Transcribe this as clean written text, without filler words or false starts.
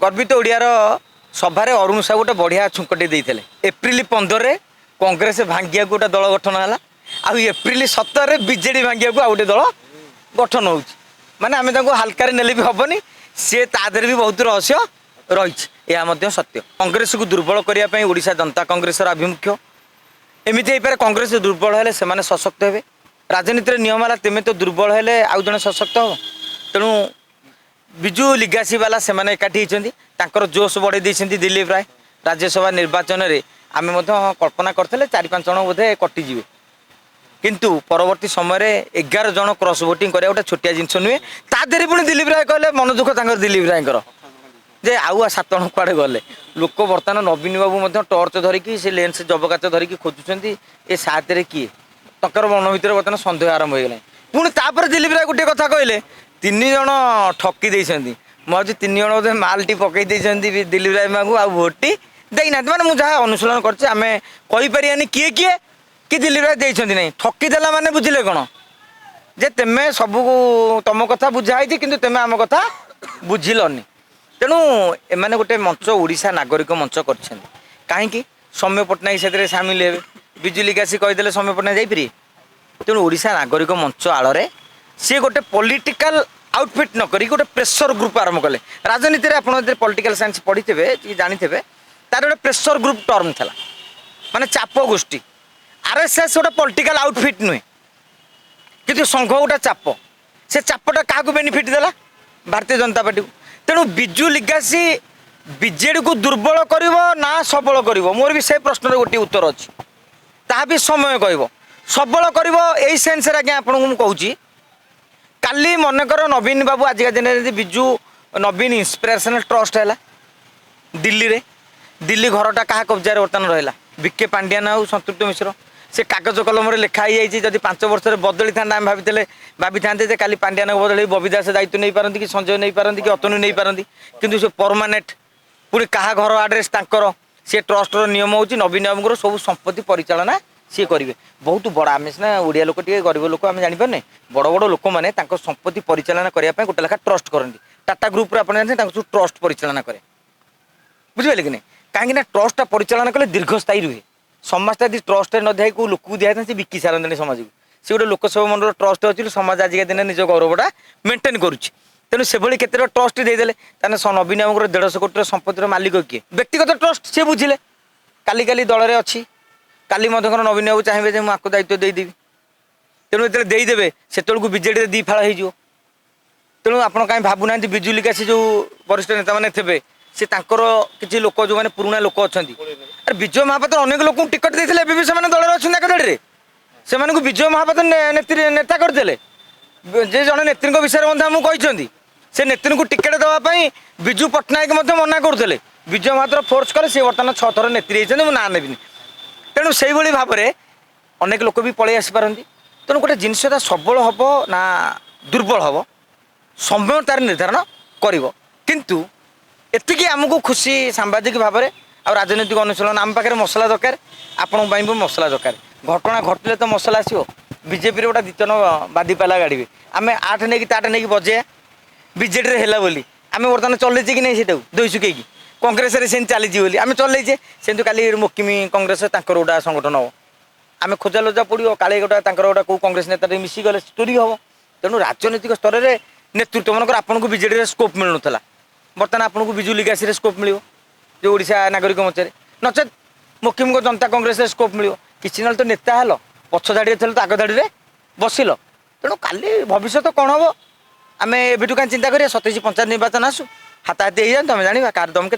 गर्वित ओडियार सभारे अरुण साहू गोटे बढ़िया छुंकटे देते एप्रिल 15 कांग्रेस भांगिया गोटे दल गठन है आ एप्रिल 17 बीजेडी भांगिया को गोटे दल गठन हो माने आम हल्कार नेले भी हेनी सी तादर भी बहुत रहस्य रही सत्य कांग्रेस को दुर्बल करने ओडिशा जनता कांग्रेस आभिमुख्य एमती हो पारे कांग्रेस दुर्बल हेले से सशक्त हे राजनीति नियम है तेमें तो दुर्बल हेले आउ जड़े सशक्त हम तेणु विजु लिगासी वाला से एकाठी होती जोश बढ़े दिलीप राय राज्यसभा निर्वाचन में आम कल्पना करते 4-5 जन बोधे कटिजे किंतु परवर्ती समय 11 जन क्रॉस वोटिंग करा गोटे छोटिया जिनस नुहे तादे पुणी दिलीप राय कहले मन दुख दिलीप रायर जे आउ 7 जन कुआड़े गले लोक बर्तमान नवीन बाबू टर्च धरिकी से लेंस जबकाच धरिकी खोजुंट ए सातरे किए तकर मन भर बर्तमान सन्देह आरंभ हो गला पुणी तापर दिलीप राय गोटे कथा कहले 3 जन ठकी मुझे 3 जन बोधे मालटी पकई दिलीप राय माँ को आ भोटी देना मैंने मुझे जहाँ अनुशीलन करपरियानी किए किए कि दिलीप राय देते नहीं ठकीदेला मैंने बुझे कौन जे तेमे सबू तुम कथा बुझाई कि तेमे आम कथा बुझिलनी तेणु एमाने गोटे मंच ओडिशा नागरिक मंच कर कहीं सौम्य पट्टनायक से सामिल हे बिजु लिगासी कहीदे सौम्य पट्टनायक जापरि तेणु ओडिशा नागरिक मंच आड़े सी गोटे पॉलिटिकल आउटफिट न करी गोटे प्रेसर ग्रुप आरंभ कले राजनीति में आपड़ पॉलिटिकल साइंस पढ़ी थे जानी तार गोटे प्रेसर ग्रुप टर्म था माने चाप गोष्ठी आरएसएस गोटे पॉलिटिकल आउटफिट नुहे कि संघ गोटे चाप से चापटा क्या बेनिफिट देला भारतीय जनता पार्टी को तेणु बिजु लिगासी बीजेडी को दुर्बल कर ना सबल कर मोर भी से प्रश्न गोटे उत्तर अच्छी ता भी समय कह सबल कर यही सेन्स आज्ञा आपको कहूँ काली मनकर नवीन बाबू आजिका दिन में बिजु नवीन इंस्पिरेशनल ट्रस्ट है दिल्ली रे दिल्ली घरटा क्या कब्जा बर्तमान रहा बीके पांड्यान आउ संतृप्त मिश्र से कागज कलम लिखाई जदि 5 वर्ष बदली था आम भाभी था काली पांड्यान बदल बबी दास दायित्व नहीं पारती कि संजय नहीं पारती कि अतनु नहीं पारती किंतु से परमानेंट पुणी क्या घर आड्रेस तांकर सी ट्रस्टर नियम हो नवीन बाबू सब संपत्ति परिचालना सी करेंगे बहुत बड़ा आम सीना ओडिया लोक टे गरीब लोक आम जापारे बड़ बड़ लोक मैंने संपत्ति परिचालना करने गोटे लेखा ट्रस्ट करती टाटा ग्रुप आप सब ट्रस्ट परिचालना करे बुझे कि नहीं कहीं ट्रस्टा परिचालना कले दीर्घस्थायी रुहे समाजटा यदि ट्रस्ट न दिखाई कौ लोक दिखाई था बिकी सारते समाज को सी गोटे लोकसभा मंडल ट्रस्ट अच्छी समाज आजिका दिन निज गौरवटा मेन्टेन करुच्ची तेणु से केते ट्रस्ट देदेले नवीन बाबू 150 कोटी संपत्तिर मालिक किए व्यक्तिगत ट्रस्ट सी बुझिले काली काली दल में अच्छी काली नवीन बाबू चाहिए मुझे आपको दायित्व देदेवी तेणु जो देदेवे से बीजेडी दी फाड़ हो तेणु आप कहीं भावुना बिजु लिगासी जो वरिष्ठ नेता मैंने थे सी किसी लोक जो मैंने पुराणा लोक अच्छा अरे विजय महापात्र अनेक लोक टिकट देते भी से दल अच्छा एकादे से विजय महापात्र नेता करते जे जड़े नेत्री विषय में कहते से नेत्री को टिकेट देवाई विजु पट्टनायक मना करते विजय महापात्र फोर्स कले सी बर्तमान 6 थर नेत्री होती मुझे ना नेबिनी तेणु से भाव में अनेक लोक भी पलि आसपारती तेणु गोटे जिनसा सबल हम ना दुर्बल हम समय तार निर्धारण कर किंतु एतिकी आमको खुशी सांबादिक भाव में आ राजनीतिक अनुशीलन आम पाखे मसला दरकार आपण भी मसला दरकार घटना घटले तो मसला आसो बीजेपी गोटे 2 जन बादी पाला गाड़ी आम 8 नहीं 8 नहीं बजे बीजेडी है बोली आम बर्तमान चलचे कि नहीं से दुई सुखी कांग्रेस से चली आम चलचे से काली मोकिमी कांग्रेस गोटा संगठन हम आम खोजा लोजा पड़ो काले गोटा गोटा कौ कांग्रेस नेता मिसिगले स्टोरी हम तेणु राजनीतिक स्तर में नेतृत्व मनकर आपको बीजेडी स्कोप मिलूला बर्तमान आपको बिजु लिगासी स्कोप मिल जो ओडिशा नागरिक मंच नचेत मोकिम को जनता कांग्रेस स्कोप मिल किसी ना तो नेता हेल पछ धाड़ी थे तो आग धाड़ी बसिल तेणु काली भविष्य कौन हम आम एवं कहीं चिंता करिए 27 पंचायत निर्वाचन आसू हाथाहाती हो जाए तुम जाना कार दम के